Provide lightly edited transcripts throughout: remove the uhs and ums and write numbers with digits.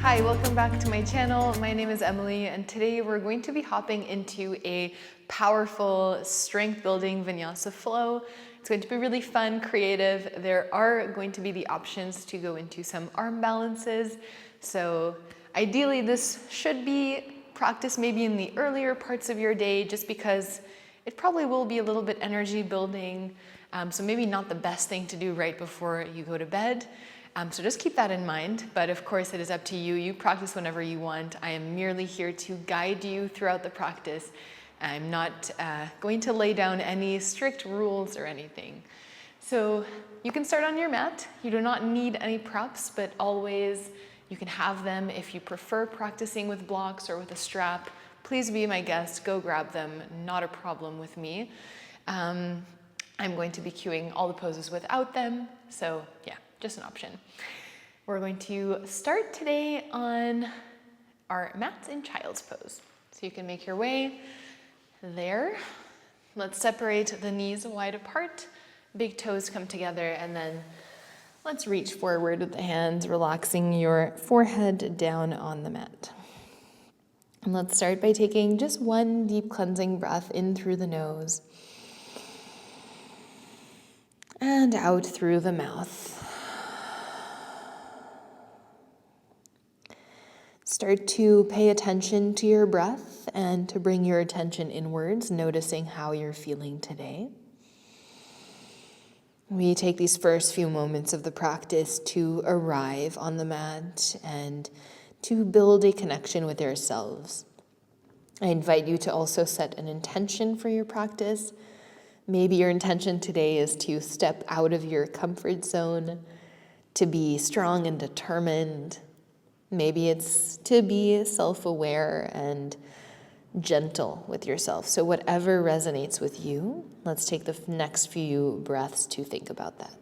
Hi, welcome back to my channel. My name is Emilie, and today we're going to be hopping into a powerful strength building vinyasa flow. It's going to be really fun, creative. There are going to be the options to go into some arm balances. So ideally this should be practiced maybe in the earlier parts of your day, just because it probably will be a little bit energy building. So maybe not the best thing to do right before you go to bed. So just keep that in mind, but of course it is up to you. You practice whenever you want. I am merely here to guide you throughout the practice. I'm not going to lay down any strict rules or anything. So you can start on your mat. You do not need any props, but always you can have them. If you prefer practicing with blocks or with a strap, please be my guest. Go grab them. Not a problem with me. I'm going to be cueing all the poses without them. So yeah, just an option. We're going to start today on our mats in child's pose. So you can make your way there. Let's separate the knees wide apart. Big toes come together, and then let's reach forward with the hands, relaxing your forehead down on the mat. And let's start by taking just one deep cleansing breath in through the nose and out through the mouth. Start to pay attention to your breath and to bring your attention inwards, noticing how you're feeling today. We take these first few moments of the practice to arrive on the mat and to build a connection with ourselves. I invite you to also set an intention for your practice. Maybe your intention today is to step out of your comfort zone, to be strong and determined. Maybe it's to be self-aware and gentle with yourself. So whatever resonates with you, let's take the next few breaths to think about that.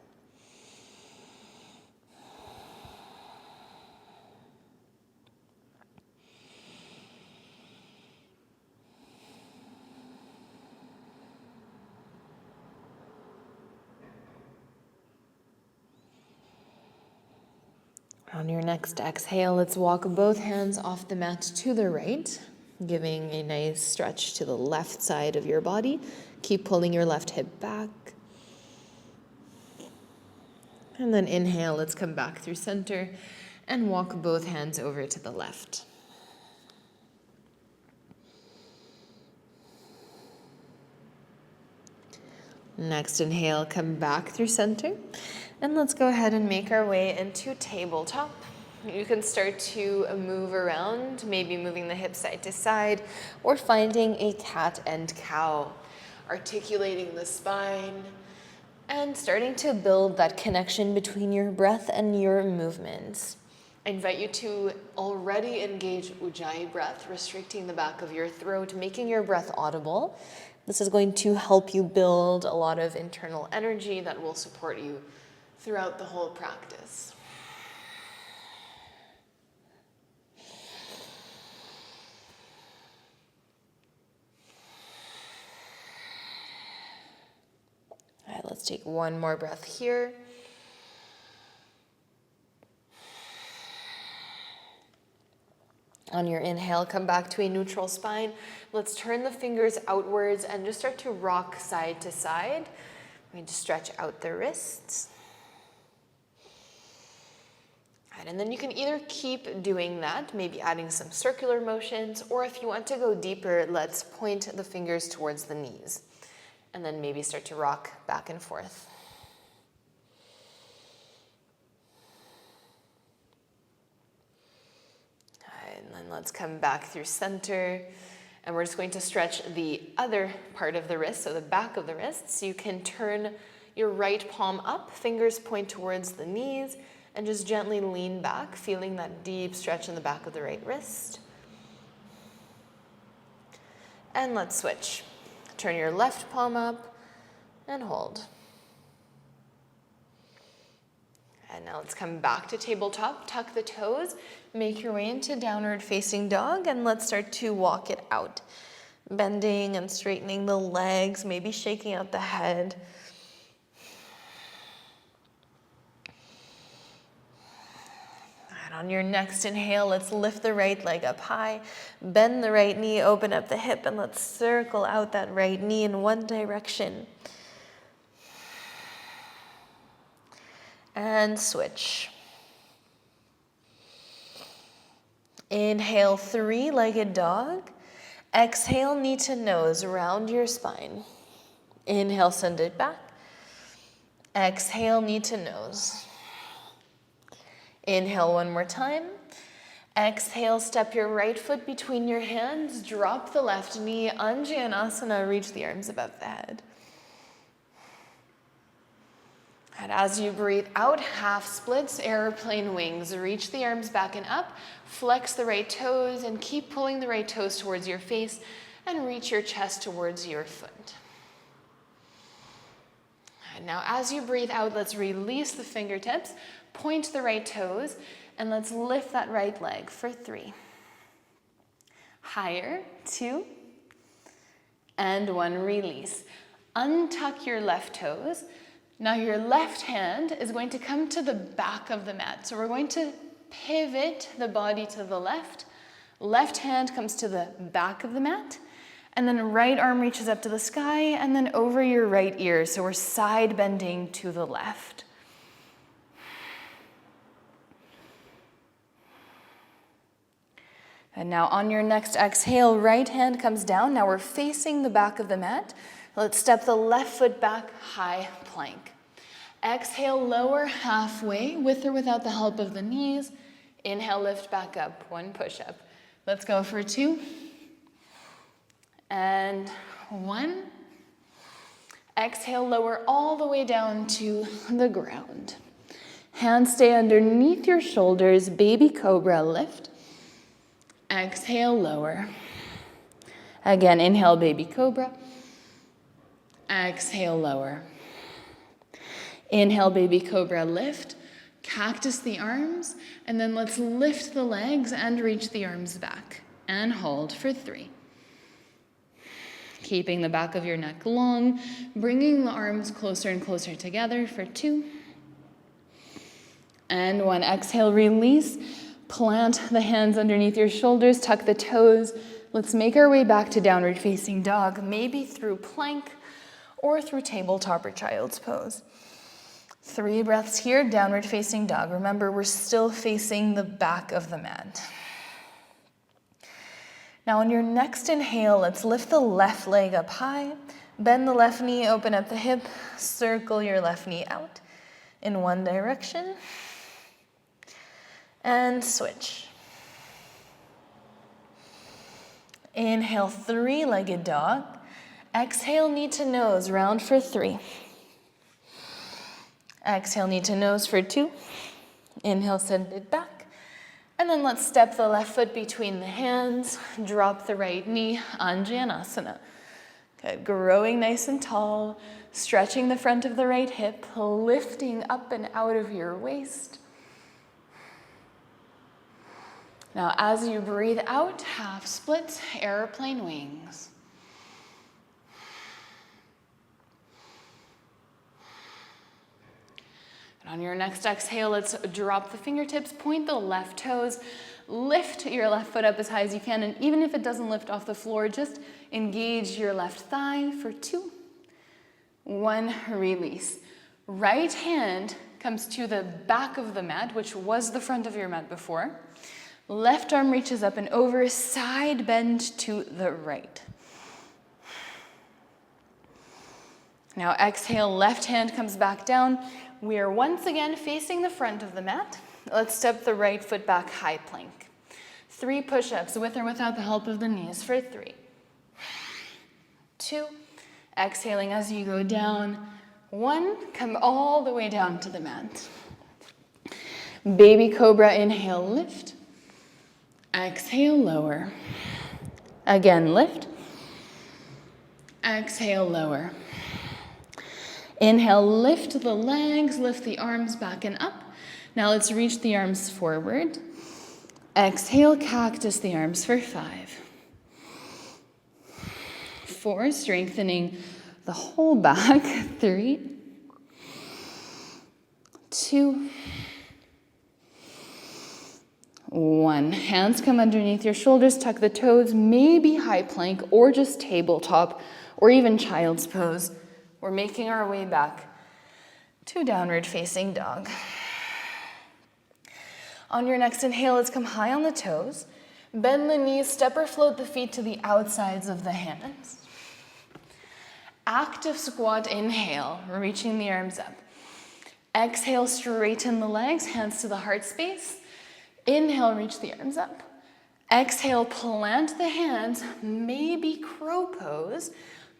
On your next exhale, let's walk both hands off the mat to the right, giving a nice stretch to the left side of your body. Keep pulling your left hip back. And then inhale, let's come back through center and walk both hands over to the left. Next inhale, come back through center. And let's go ahead and make our way into tabletop. You can start to move around, maybe moving the hips side to side, or finding a cat and cow, articulating the spine, and starting to build that connection between your breath and your movements. I invite you to already engage Ujjayi breath, restricting the back of your throat, making your breath audible. This is going to help you build a lot of internal energy that will support you throughout the whole practice. All right, let's take one more breath here. On your inhale, come back to a neutral spine. Let's turn the fingers outwards and just start to rock side to side. We're going to stretch out the wrists. And then you can either keep doing that, maybe adding some circular motions, or if you want to go deeper, let's point the fingers towards the knees. And then maybe start to rock back and forth. And then let's come back through center. And we're just going to stretch the other part of the wrist, so the back of the wrist. So you can turn your right palm up, fingers point towards the knees, and just gently lean back, feeling that deep stretch in the back of the right wrist. And let's switch. Turn your left palm up and hold. And now let's come back to tabletop, tuck the toes, make your way into downward facing dog, and let's start to walk it out. Bending and straightening the legs, maybe shaking out the head. And On your next inhale, let's lift the right leg up high, bend the right knee, open up the hip, and let's circle out that right knee in one direction. And switch. Inhale, three-legged dog. Exhale, knee to nose, round your spine. Inhale, send it back. Exhale, knee to nose. Inhale one more time. Exhale, step your right foot between your hands, drop the left knee, Anjanasana, reach the arms above the head. And as you breathe out, half splits, airplane wings. Reach the arms back and up, flex the right toes, and keep pulling the right toes towards your face, and reach your chest towards your foot. And now as you breathe out, let's release the fingertips, point the right toes, and let's lift that right leg for 3. Higher, 2, and 1, release. Untuck your left toes. Now your left hand is going to come to the back of the mat. So we're going to pivot the body to the left. Left hand comes to the back of the mat. And then right arm reaches up to the sky and then over your right ear. So we're side bending to the left. And now on your next exhale, right hand comes down. Now we're facing the back of the mat. Let's step the left foot back, high plank. Exhale, lower halfway, with or without the help of the knees. Inhale, lift back up, 1 push-up. Let's go for 2. And 1. Exhale, lower all the way down to the ground. Hands stay underneath your shoulders, baby cobra, lift. Exhale, lower. Again, inhale, baby cobra. Exhale, lower. Inhale, baby cobra, lift. Cactus the arms, and then let's lift the legs and reach the arms back. And hold for 3. Keeping the back of your neck long, bringing the arms closer and closer together for 2. And 1, exhale, release. Plant the hands underneath your shoulders, tuck the toes. Let's make our way back to downward facing dog, maybe through plank or through tabletop or child's pose. 3 breaths here, downward facing dog. Remember, we're still facing the back of the mat. Now on your next inhale, let's lift the left leg up high, bend the left knee, open up the hip, circle your left knee out in one direction, and switch. Inhale, 3-legged dog. Exhale, knee to nose, round for 3. Exhale, knee to nose for 2. Inhale, send it back. And then let's step the left foot between the hands, drop the right knee, Anjanasana. Good, growing nice and tall, stretching the front of the right hip, lifting up and out of your waist. Now as you breathe out, half splits, airplane wings. On your next exhale, let's drop the fingertips, point the left toes, lift your left foot up as high as you can, and even if it doesn't lift off the floor, just engage your left thigh for 2. 1, release. Right hand comes to the back of the mat, which was the front of your mat before. Left arm reaches up and over, side bend to the right. Now exhale, left hand comes back down. We are once again facing the front of the mat. Let's step the right foot back, high plank. 3 push-ups with or without the help of the knees for 3. 2, exhaling as you go down. 1, come all the way down to the mat. Baby cobra, inhale, lift. Exhale, lower. Again, lift. Exhale, lower. Inhale, lift the legs, lift the arms back and up. Now let's reach the arms forward. Exhale, cactus the arms for 5. 4, strengthening the whole back. 3, 2, 1. Hands come underneath your shoulders, tuck the toes, maybe high plank or just tabletop or even child's pose. We're making our way back to downward facing dog. On your next inhale, let's come high on the toes. Bend the knees, step or float the feet to the outsides of the hands. Active squat, inhale, reaching the arms up. Exhale, straighten the legs, hands to the heart space. Inhale, reach the arms up. Exhale, plant the hands, maybe crow pose.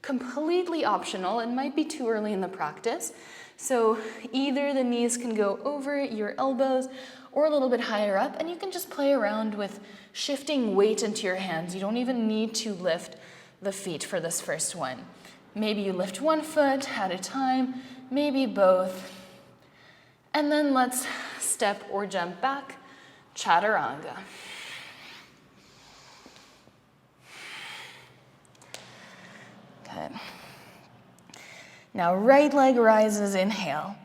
Completely optional, it might be too early in the practice. So either the knees can go over your elbows or a little bit higher up, and you can just play around with shifting weight into your hands. You don't even need to lift the feet for this first one. Maybe you lift one foot at a time, maybe both. And then let's step or jump back, chaturanga. Good. Now right leg rises, inhale.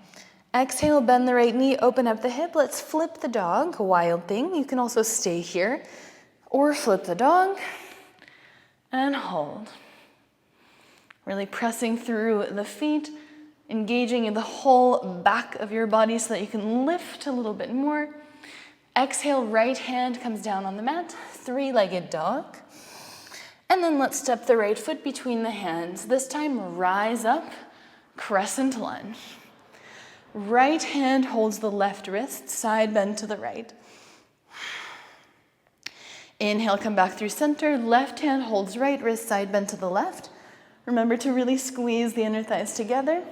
Exhale, bend the right knee, open up the hip. Let's flip the dog, wild thing. You can also stay here or flip the dog and hold. Really pressing through the feet, engaging in the whole back of your body so that you can lift a little bit more. Exhale, right hand comes down on the mat, three-legged dog. And then let's step the right foot between the hands. This time, rise up, crescent lunge. Right hand holds the left wrist, side bend to the right. Inhale, come back through center. Left hand holds right wrist, side bend to the left. Remember to really squeeze the inner thighs together.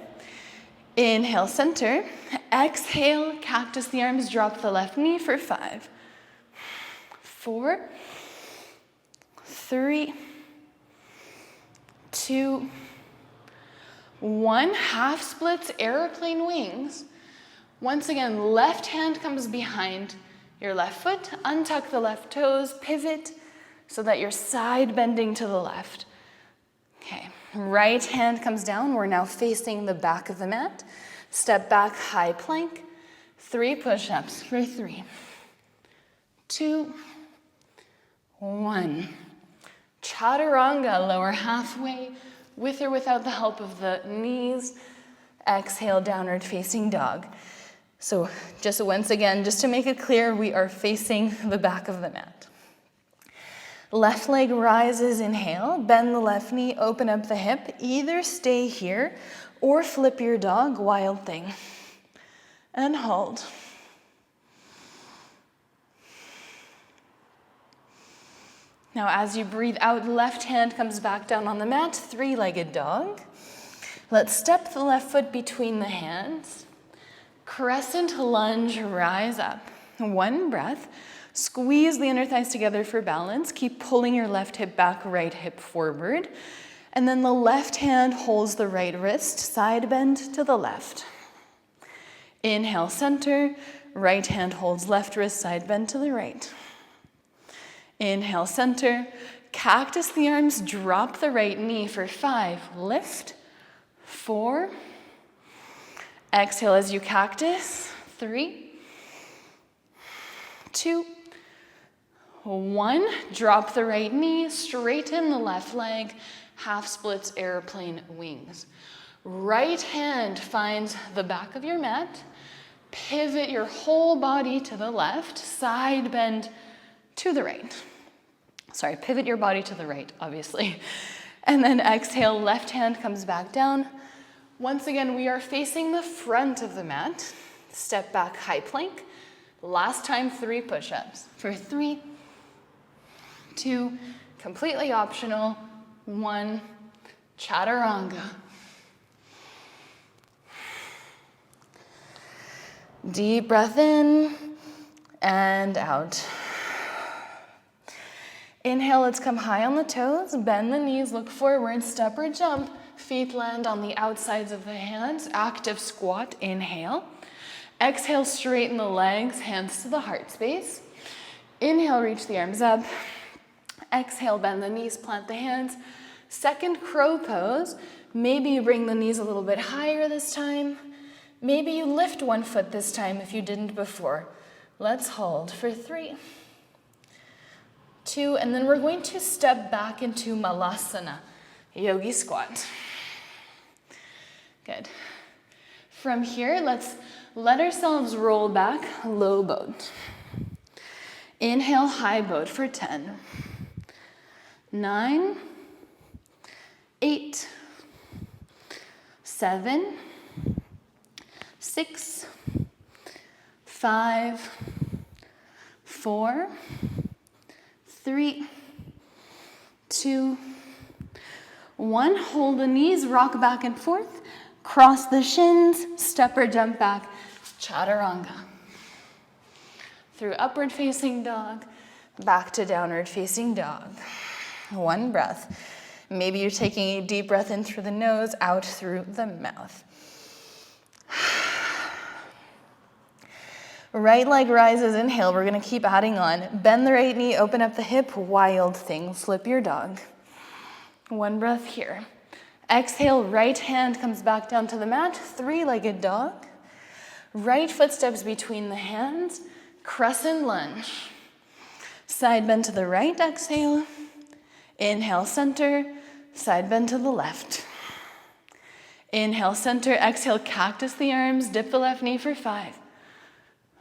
Inhale, center. Exhale, cactus the arms, drop the left knee for 5, 4, 3, 2, 1. Half splits, airplane wings. Once again, left hand comes behind your left foot. Untuck the left toes, pivot so that you're side bending to the left. Okay, right hand comes down. We're now facing the back of the mat. Step back, high plank. 3 push-ups for 3, 2, 1. Chaturanga, lower halfway, with or without the help of the knees. Exhale, downward facing dog. So just once again, just to make it clear, we are facing the back of the mat. Left leg rises, inhale, bend the left knee, open up the hip. Either stay here or flip your dog, wild thing. And hold. Now as you breathe out, left hand comes back down on the mat, three-legged dog. Let's step the left foot between the hands. Crescent lunge, rise up. 1 breath. Squeeze the inner thighs together for balance. Keep pulling your left hip back, right hip forward. And then the left hand holds the right wrist, side bend to the left. Inhale, center. Right hand holds left wrist, side bend to the right. Inhale, center. Cactus the arms, drop the right knee for 5. Lift. 4. Exhale as you cactus. 3, 2, 1. Drop the right knee, straighten the left leg, half splits, airplane wings. Right hand finds the back of your mat. Pivot your whole body to the left, side bend to the right. Sorry, pivot your body to the right, obviously. And then exhale, left hand comes back down. Once again, we are facing the front of the mat. Step back, high plank. Last time, 3 push-ups. For 3, 2, completely optional. 1, chaturanga. Deep breath in and out. Inhale, let's come high on the toes, bend the knees, look forward, step or jump. Feet land on the outsides of the hands. Active squat, inhale. Exhale, straighten the legs, hands to the heart space. Inhale, reach the arms up. Exhale, bend the knees, plant the hands. Second crow pose. Maybe you bring the knees a little bit higher this time. Maybe you lift one foot this time if you didn't before. Let's hold for 3, 2, and then we're going to step back into Malasana, yogi squat. Good. From here, let's let ourselves roll back, low boat. Inhale, high boat for 10, 9, 8, 7, 6, 5, 4, 3, 2, 1. Hold the knees, rock back and forth, cross the shins, step or jump back, chaturanga. Through upward facing dog, back to downward facing dog. 1 breath. Maybe you're taking a deep breath in through the nose, out through the mouth. Right leg rises, inhale. We're gonna keep adding on. Bend the right knee, open up the hip, wild thing, flip your dog. 1 breath here. Exhale, right hand comes back down to the mat, 3-legged dog. Right foot steps between the hands, crescent lunge. Side bend to the right, exhale. Inhale, center, side bend to the left. Inhale, center, exhale, cactus the arms, dip the left knee for 5,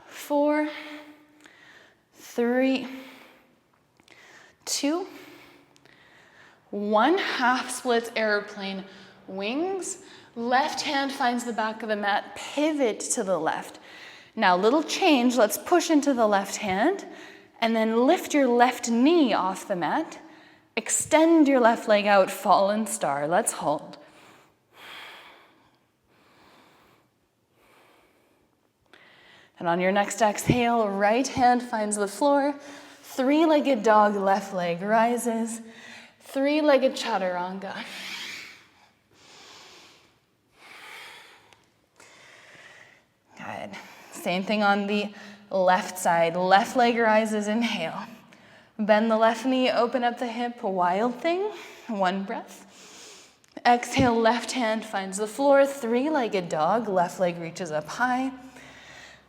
4, 3, 2, 1. Half splits, airplane, wings. Left hand finds the back of the mat, pivot to the left. Now, little change, let's push into the left hand, and then lift your left knee off the mat. Extend your left leg out, fallen star. Let's hold. And on your next exhale, right hand finds the floor. 3-legged dog, left leg rises. 3-legged chaturanga. Good. Same thing on the left side. Left leg rises, inhale. Bend the left knee, open up the hip, wild thing. 1 breath. Exhale, left hand finds the floor. 3-legged dog, left leg reaches up high.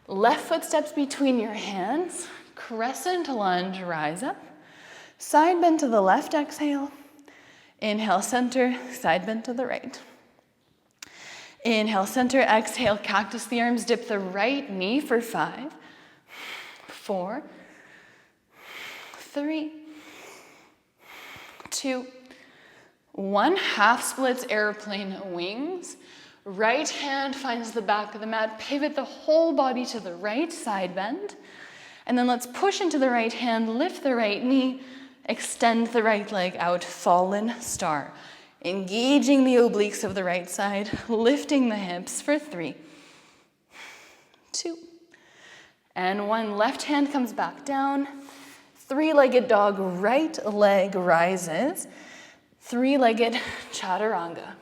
Left foot steps between your hands. Crescent lunge, rise up. Side bend to the left, exhale. Inhale, center, side bend to the right. Inhale, center, exhale, cactus the arms, dip the right knee for 5, 4, 3, 2, 1. Half splits, airplane, wings. Right hand finds the back of the mat, pivot the whole body to the right, side bend. And then let's push into the right hand, lift the right knee, extend the right leg out, fallen star. Engaging the obliques of the right side, lifting the hips for 3, 2, and 1. Left hand comes back down. 3-legged dog, right leg rises. 3-legged chaturanga.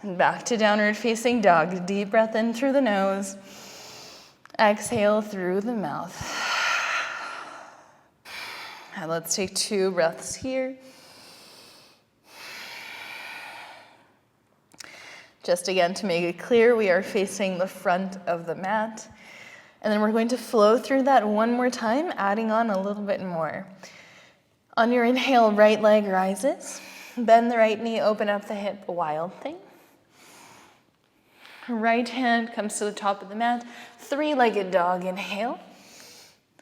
And back to downward facing dog. Deep breath in through the nose. Exhale through the mouth. And let's take 2 breaths here. Just again to make it clear, we are facing the front of the mat. And then we're going to flow through that one more time, adding on a little bit more. On your inhale, right leg rises. Bend the right knee, open up the hip, wild thing. Right hand comes to the top of the mat. 3-legged dog, inhale.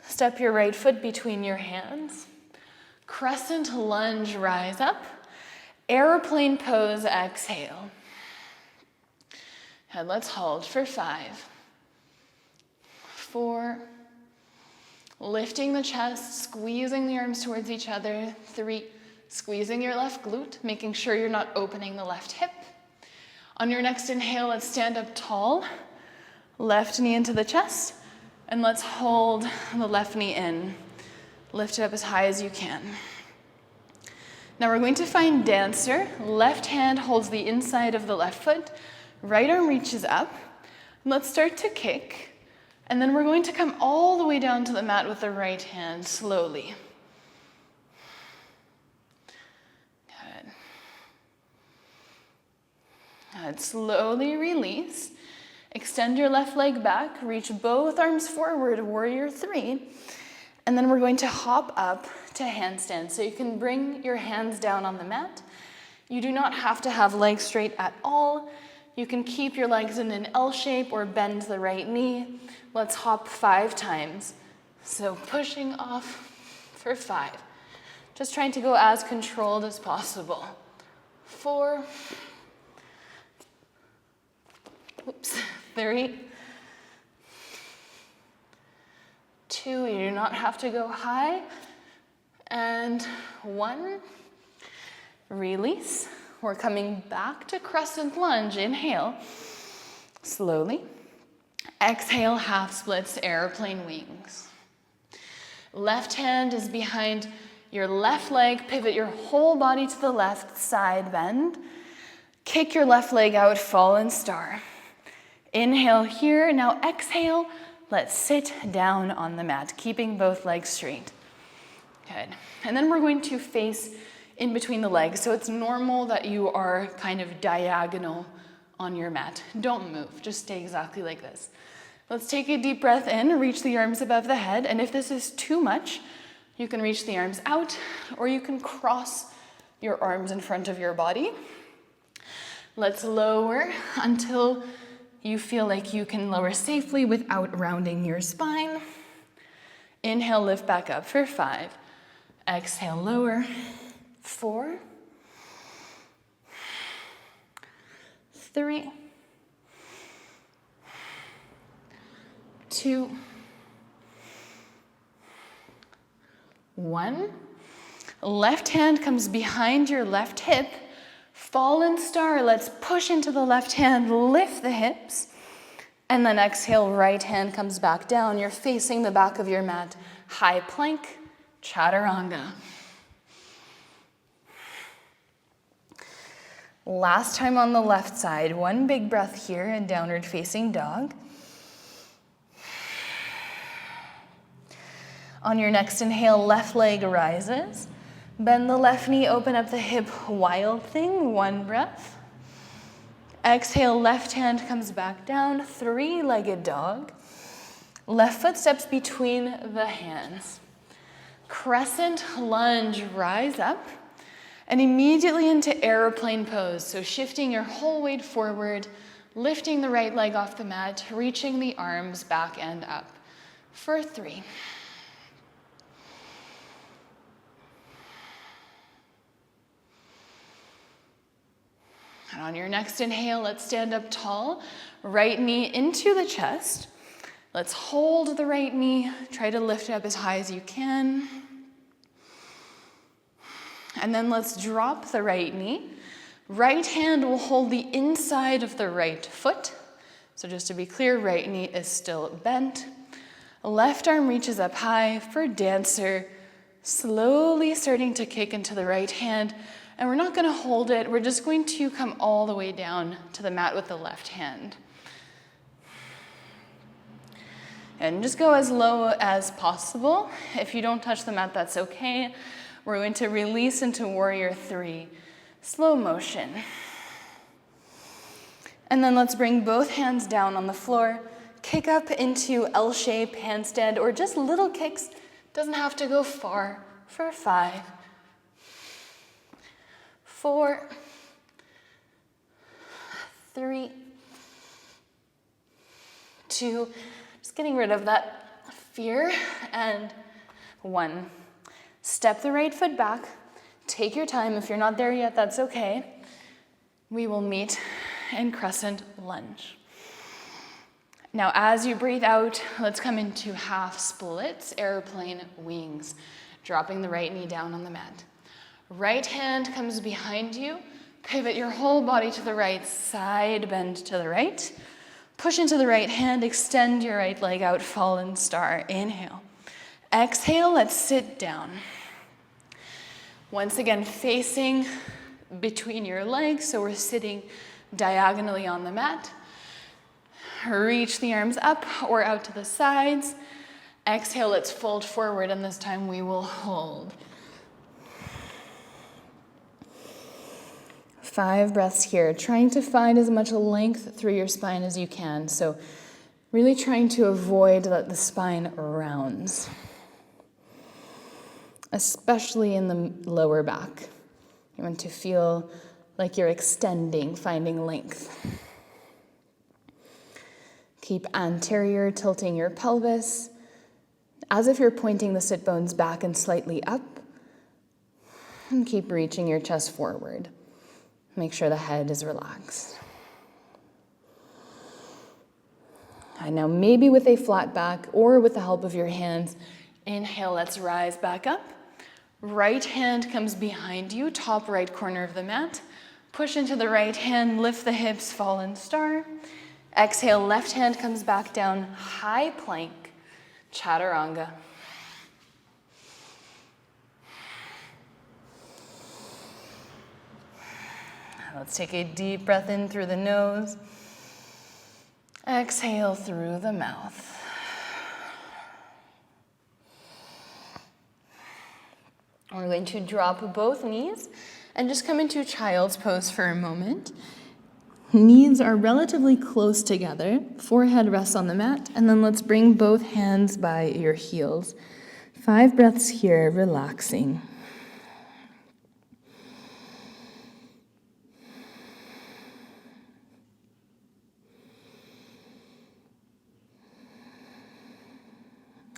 Step your right foot between your hands. Crescent lunge, rise up. Airplane pose, exhale. And let's hold for 5, 4, lifting the chest, squeezing the arms towards each other. 3, squeezing your left glute, making sure you're not opening the left hip. On your next inhale, let's stand up tall. Left knee into the chest. And let's hold the left knee in. Lift it up as high as you can. Now we're going to find dancer. Left hand holds the inside of the left foot. Right arm reaches up. Let's start to kick. And then we're going to come all the way down to the mat with the right hand, slowly. Good. Slowly release. Extend your left leg back, reach both arms forward, warrior three. And then we're going to hop up to handstand. So you can bring your hands down on the mat. You do not have to have legs straight at all. You can keep your legs in an L shape or bend the right knee. Let's hop 5 times. So pushing off for 5. Just trying to go as controlled as possible. 4. 3. 2, you do not have to go high. And 1. Release. We're coming back to crescent lunge. Inhale. Slowly. Exhale, half splits, airplane wings. Left hand is behind your left leg. Pivot your whole body to the left, side bend. Kick your left leg out, fallen star. Inhale here. Now exhale. Let's sit down on the mat, keeping both legs straight. Good. And then we're going to face in between the legs. So it's normal that you are kind of diagonal on your mat. Don't move, just stay exactly like this. Let's take a deep breath in, reach the arms above the head. And if this is too much, you can reach the arms out, or you can cross your arms in front of your body. Let's lower until you feel like you can lower safely without rounding your spine. Inhale, lift back up for 5. Exhale, lower. 4. 3. 2. 1. Left hand comes behind your left hip. Fallen star, let's push into the left hand, lift the hips. And then exhale, right hand comes back down. You're facing the back of your mat. High plank, chaturanga. Last time on the left side, 1 big breath here in downward facing dog. On your next inhale, left leg rises. Bend the left knee, open up the hip, wild thing, 1 breath. Exhale, left hand comes back down, 3-legged dog. Left foot steps between the hands. Crescent lunge, rise up. And immediately into airplane pose. So shifting your whole weight forward, lifting the right leg off the mat, reaching the arms back and up for 3. And on your next inhale, let's stand up tall. Right knee into the chest. Let's hold the right knee. Try to lift it up as high as you can. And then let's drop the right knee. Right hand will hold the inside of the right foot. So just to be clear, right knee is still bent. Left arm reaches up high for dancer. Slowly starting to kick into the right hand. And we're not going to hold it. We're just going to come all the way down to the mat with the left hand. And just go as low as possible. If you don't touch the mat, that's okay. We're going to release into warrior 3. Slow motion. And then let's bring both hands down on the floor. Kick up into L shape, handstand, or just little kicks. Doesn't have to go far for 5. 4, 3, 2, just getting rid of that fear, and 1. Step the right foot back. Take your time. If you're not there yet, that's okay. We will meet in crescent lunge. Now, as you breathe out, let's come into half splits, airplane wings, dropping the right knee down on the mat. Right hand comes behind you. Pivot your whole body to the right, side bend to the right. Push into the right hand, extend your right leg out, fallen star. Inhale. Exhale, let's sit down. Once again, facing between your legs, so we're sitting diagonally on the mat. Reach the arms up or out to the sides. Exhale, let's fold forward, and this time we will hold. 5 breaths here, trying to find as much length through your spine as you can. So really trying to avoid that the spine rounds, especially in the lower back. You want to feel like you're extending, finding length. Keep anterior, tilting your pelvis, as if you're pointing the sit bones back and slightly up. And keep reaching your chest forward. Make sure the head is relaxed. And now maybe with a flat back or with the help of your hands, inhale, let's rise back up. Right hand comes behind you, top right corner of the mat. Push into the right hand, lift the hips, fallen star. Exhale, left hand comes back down, high plank, chaturanga. Let's take a deep breath in through the nose. Exhale through the mouth. We're going to drop both knees and just come into child's pose for a moment. Knees are relatively close together. Forehead rests on the mat, and then let's bring both hands by your heels. 5 breaths here, relaxing.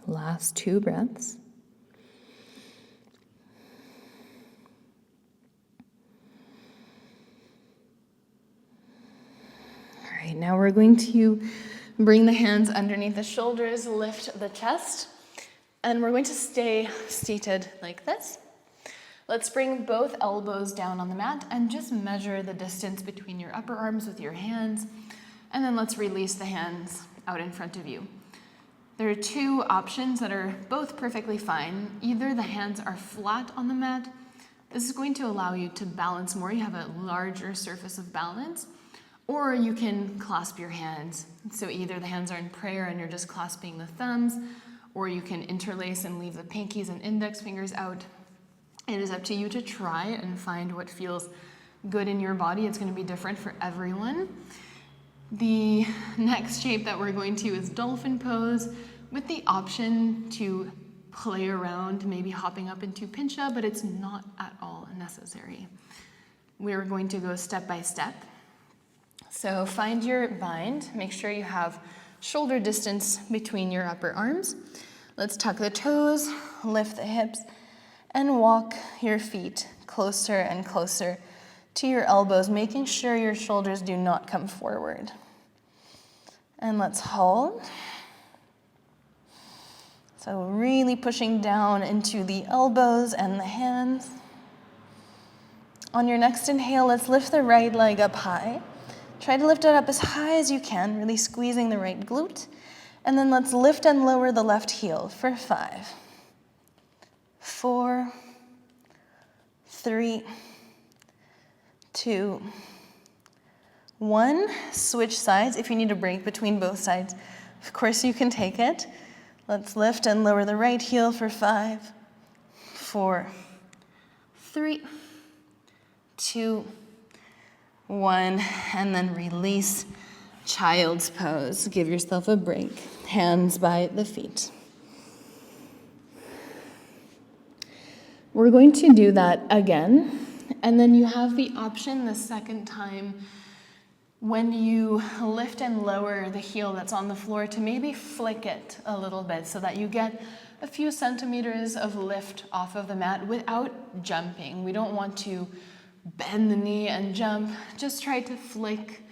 Last 2 breaths. All right, now we're going to bring the hands underneath the shoulders, lift the chest, and we're going to stay seated like this. Let's bring both elbows down on the mat and just measure the distance between your upper arms with your hands, and then let's release the hands out in front of you. There are 2 options that are both perfectly fine. Either the hands are flat on the mat. This is going to allow you to balance more. You have a larger surface of balance. Or you can clasp your hands. So either the hands are in prayer and you're just clasping the thumbs, or you can interlace and leave the pinkies and index fingers out. It is up to you to try and find what feels good in your body. It's going to be different for everyone. The next shape that we're going to is dolphin pose, with the option to play around, maybe hopping up into pincha, but it's not at all necessary. We're going to go step by step. So find your bind, make sure you have shoulder distance between your upper arms. Let's tuck the toes, lift the hips, and walk your feet closer and closer to your elbows, making sure your shoulders do not come forward. And let's hold. So really pushing down into the elbows and the hands. On your next inhale, let's lift the right leg up high. Try to lift it up as high as you can, really squeezing the right glute. And then let's lift and lower the left heel for 5, 4, 3, 2, 1. Switch sides. If you need a break between both sides, of course you can take it. Let's lift and lower the right heel for 5, 4, 3, 2, 1, and then release child's pose. Give yourself a break. Hands by the feet. We're going to do that again, and then you have the option the second time when you lift and lower the heel that's on the floor to maybe flick it a little bit so that you get a few centimeters of lift off of the mat without jumping. We don't want to bend the knee and jump. Just try to flick,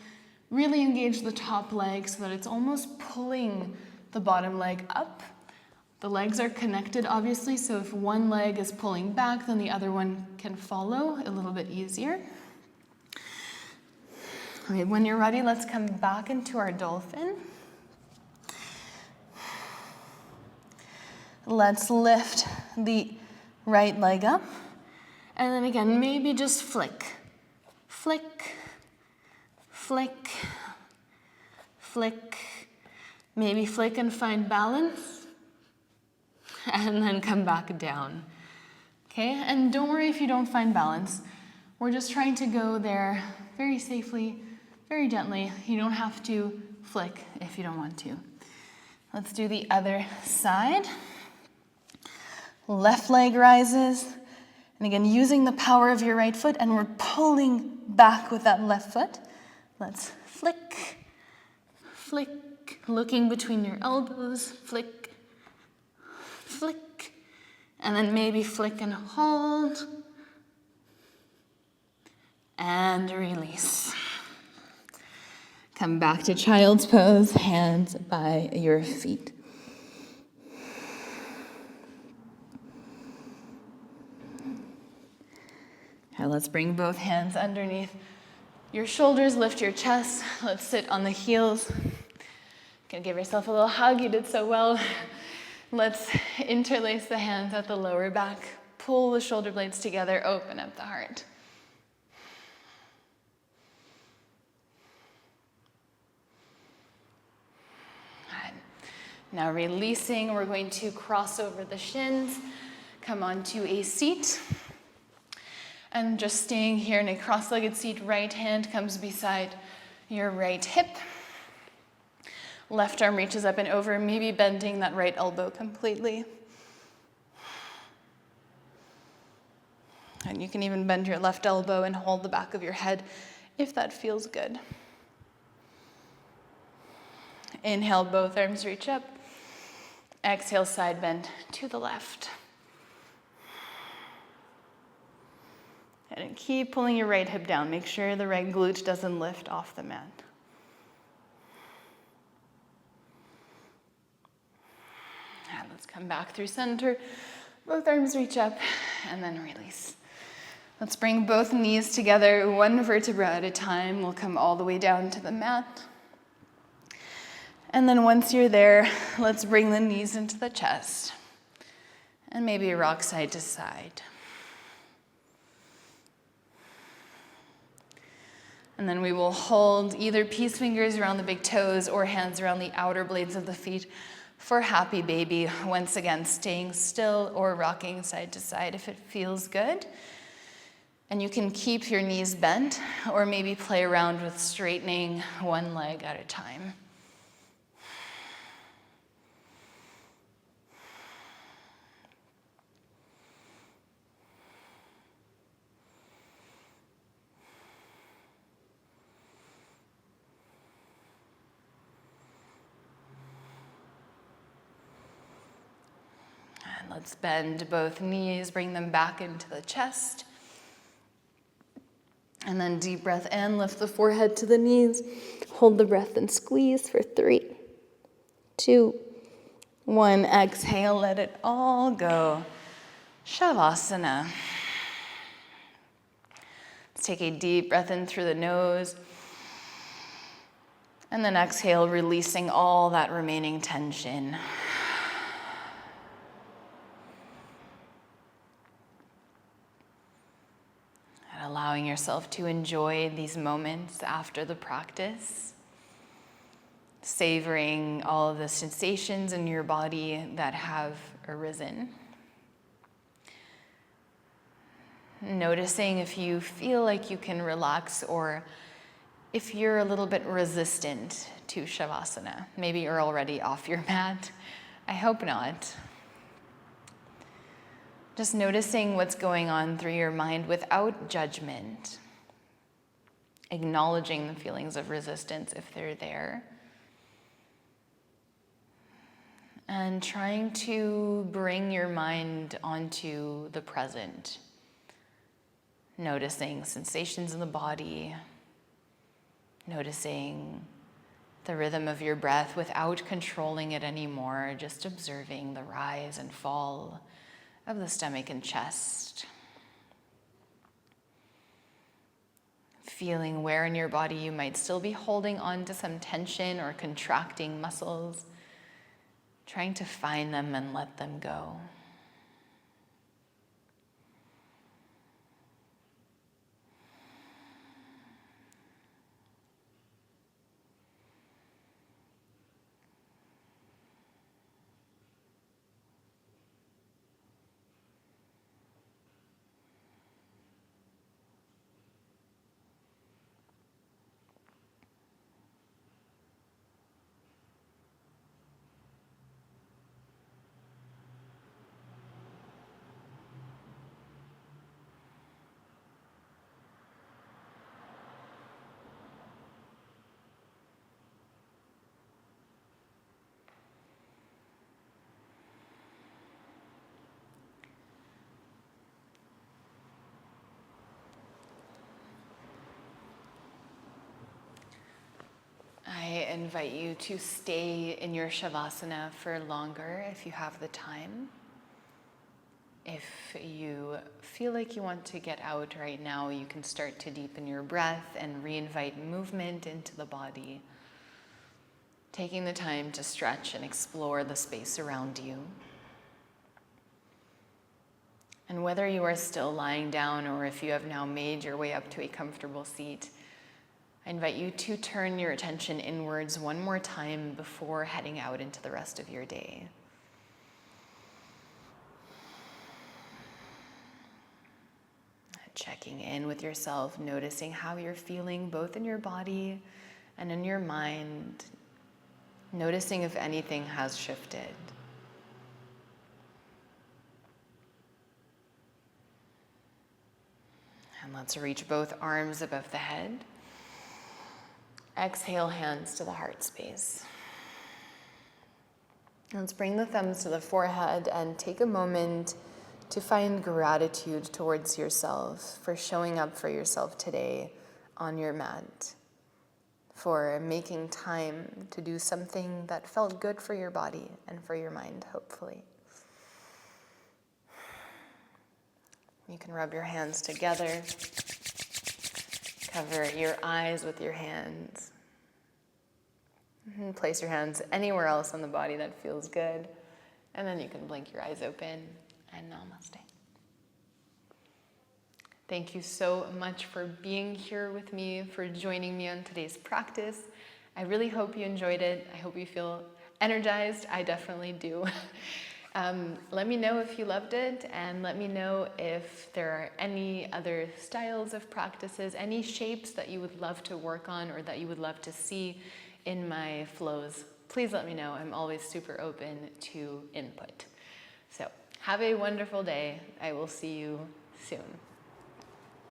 really engage the top leg so that it's almost pulling the bottom leg up. The legs are connected, obviously, so if one leg is pulling back, then the other one can follow a little bit easier. All right, when you're ready, let's come back into our dolphin. Let's lift the right leg up. And then again, maybe just flick, flick, flick, flick. Maybe flick and find balance. And then come back down. Okay, and don't worry if you don't find balance. We're just trying to go there very safely, very gently. You don't have to flick if you don't want to. Let's do the other side. Left leg rises. And again, using the power of your right foot, and we're pulling back with that left foot. Let's flick, flick, looking between your elbows, flick, flick, and then maybe flick and hold, and release. Come back to child's pose, hands by your feet. Now let's bring both hands underneath your shoulders, lift your chest. Let's sit on the heels. Gonna give yourself a little hug, you did so well. Let's interlace the hands at the lower back. Pull the shoulder blades together, open up the heart. Now releasing, we're going to cross over the shins, come onto a seat. And just staying here in a cross-legged seat, right hand comes beside your right hip. Left arm reaches up and over, maybe bending that right elbow completely. And you can even bend your left elbow and hold the back of your head if that feels good. Inhale, both arms reach up. Exhale, side bend to the left. And keep pulling your right hip down. Make sure the right glute doesn't lift off the mat. And let's come back through center. Both arms reach up and then release. Let's bring both knees together, one vertebra at a time. We'll come all the way down to the mat. And then once you're there, let's bring the knees into the chest. And maybe rock side to side. And then we will hold either peace fingers around the big toes or hands around the outer blades of the feet for happy baby. Once again, staying still or rocking side to side if it feels good. And you can keep your knees bent or maybe play around with straightening one leg at a time. Let's bend both knees, bring them back into the chest. And then deep breath in, lift the forehead to the knees. Hold the breath and squeeze for 3, 2, 1. Exhale, let it all go. Savasana. Let's take a deep breath in through the nose. And then exhale, releasing all that remaining tension. Allowing yourself to enjoy these moments after the practice, savoring all of the sensations in your body that have arisen. Noticing if you feel like you can relax or if you're a little bit resistant to Savasana. Maybe you're already off your mat. I hope not. Just noticing what's going on through your mind without judgment. Acknowledging the feelings of resistance if they're there. And trying to bring your mind onto the present. Noticing sensations in the body. Noticing the rhythm of your breath without controlling it anymore. Just observing the rise and fall of the stomach and chest. Feeling where in your body you might still be holding on to some tension or contracting muscles. Trying to find them and let them go. invite you to stay in your Savasana for longer if you have the time. If you feel like you want to get out right now, you can start to deepen your breath and reinvite movement into the body, taking the time to stretch and explore the space around you. And whether you are still lying down or if you have now made your way up to a comfortable seat, I invite you to turn your attention inwards one more time before heading out into the rest of your day. Checking in with yourself, noticing how you're feeling both in your body and in your mind, noticing if anything has shifted. And let's reach both arms above the head. Exhale, hands to the heart space. Let's bring the thumbs to the forehead and take a moment to find gratitude towards yourself for showing up for yourself today on your mat, for making time to do something that felt good for your body and for your mind, hopefully. You can rub your hands together, cover your eyes with your hands, and place your hands anywhere else on the body that feels good, and then you can blink your eyes open and namaste. Thank you so much for being here with me, for joining me on today's practice. I really hope you enjoyed it. I hope you feel energized. I definitely do. Let me know if you loved it, and let me know if there are any other styles of practices, any shapes that you would love to work on or that you would love to see in my flows. Please let me know. I'm always super open to input. So have a wonderful day. I will see you soon.